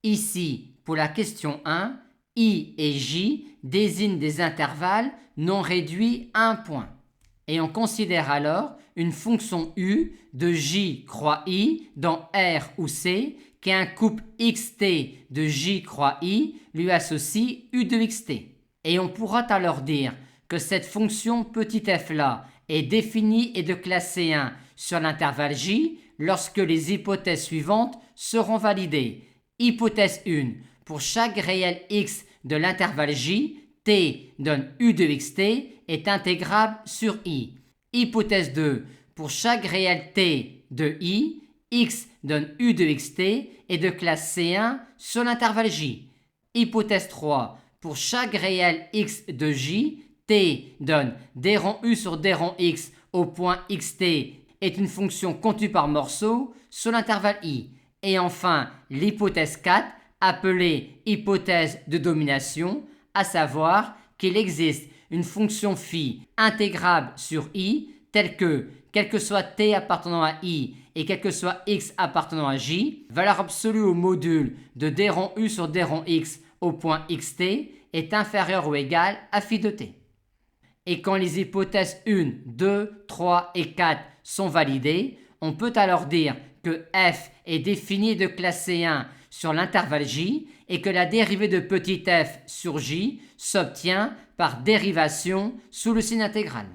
Ici, pour la question 1, I et J désignent des intervalles non réduits à un point. Et on considère alors une fonction U de J croix I dans R ou C qui un couple xt de J croix I lui associe U de xt. Et on pourra alors dire que cette fonction petit f là est définie et de classe C1 sur l'intervalle J lorsque les hypothèses suivantes seront validées. Hypothèse 1. Pour chaque réel x de l'intervalle J, t donne U de xt est intégrable sur I. Hypothèse 2. Pour chaque réel t de I, x donne U de xt est de classe C1 sur l'intervalle J. Hypothèse 3. Pour chaque réel x de J, t donne d rond U sur d rond x au point xt est une fonction contenue par morceau sur l'intervalle I. Et enfin, l'hypothèse 4, appelée hypothèse de domination, à savoir qu'il existe une fonction phi intégrable sur I, telle que, quel que soit t appartenant à I et quel que soit x appartenant à J, valeur absolue au module de d rond U sur d rond x au point xt est inférieure ou égale à phi de t. Et quand les hypothèses 1, 2, 3 et 4 sont validées, on peut alors dire que f est défini de classe C1 sur l'intervalle J et que la dérivée de petit f sur J s'obtient par dérivation sous le signe intégral.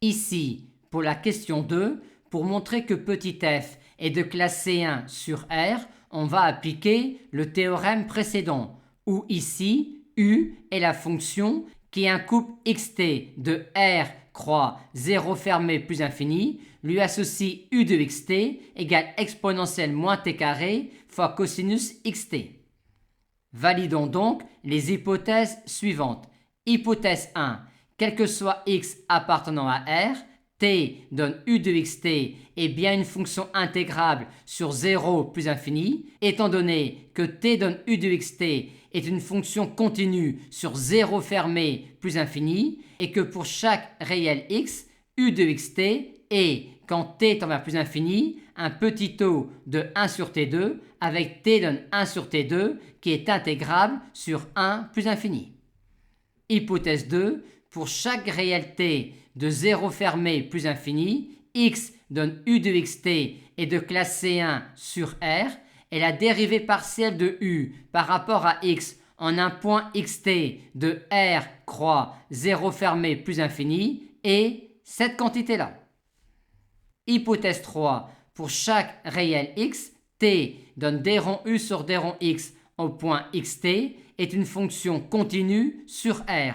Ici, pour la question 2, pour montrer que petit f est de classe C1 sur R, on va appliquer le théorème précédent, où ici, U est la fonction qui est un couple xt de R croix 0 fermé plus infini, lui associe U de xt égale exponentielle moins t carré fois cosinus xt. Validons donc les hypothèses suivantes. Hypothèse 1. Quel que soit x appartenant à R, t donne U de xt est bien une fonction intégrable sur 0 plus infini, étant donné que t donne U de xt est une fonction continue sur 0 fermé plus infini, et que pour chaque réel x, U de xt est, quand t tend vers plus infini, un petit taux de 1 sur t2 avec t donne 1 sur t2 qui est intégrable sur 1 plus infini. Hypothèse 2. Pour chaque réel t de 0 fermé plus infini, x donne U de xt est de classe C1 sur R et la dérivée partielle de U par rapport à x en un point xt de R croix 0 fermé plus infini est cette quantité-là. Hypothèse 3. Pour chaque réel x, t donne d rond U sur d rond x au point xt est une fonction continue sur R.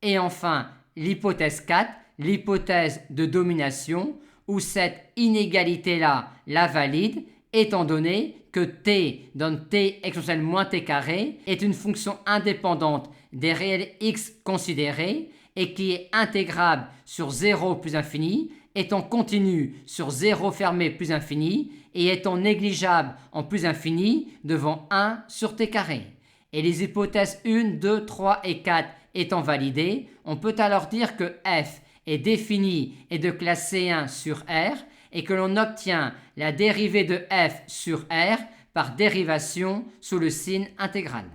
Et enfin, l'hypothèse 4, l'hypothèse de domination, où cette inégalité-là la valide, étant donné que t donne t exponentielle moins t carré est une fonction indépendante des réels x considérés et qui est intégrable sur 0 plus infini, étant continue sur 0 fermé plus infini et étant négligeable en plus infini devant 1 sur t carré. Et les hypothèses 1, 2, 3 et 4 étant validées, on peut alors dire que f est défini et de classe C1 sur R et que l'on obtient la dérivée de f sur R par dérivation sous le signe intégral.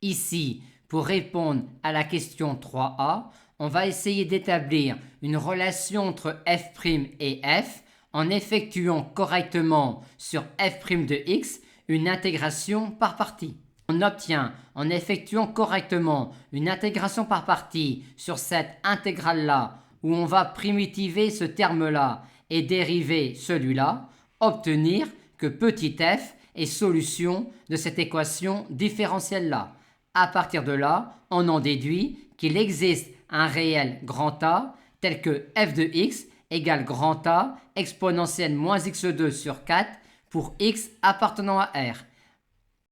Ici, pour répondre à la question 3a, on va essayer d'établir une relation entre f' et f en effectuant correctement sur f' de x une intégration par partie. On obtient, en effectuant correctement une intégration par partie sur cette intégrale-là, où on va primitiver ce terme-là et dériver celui-là, obtenir que petit f est solution de cette équation différentielle-là. À partir de là, on en déduit qu'il existe un réel grand A tel que f de x égale grand A exponentielle moins x2 sur 4 pour x appartenant à R.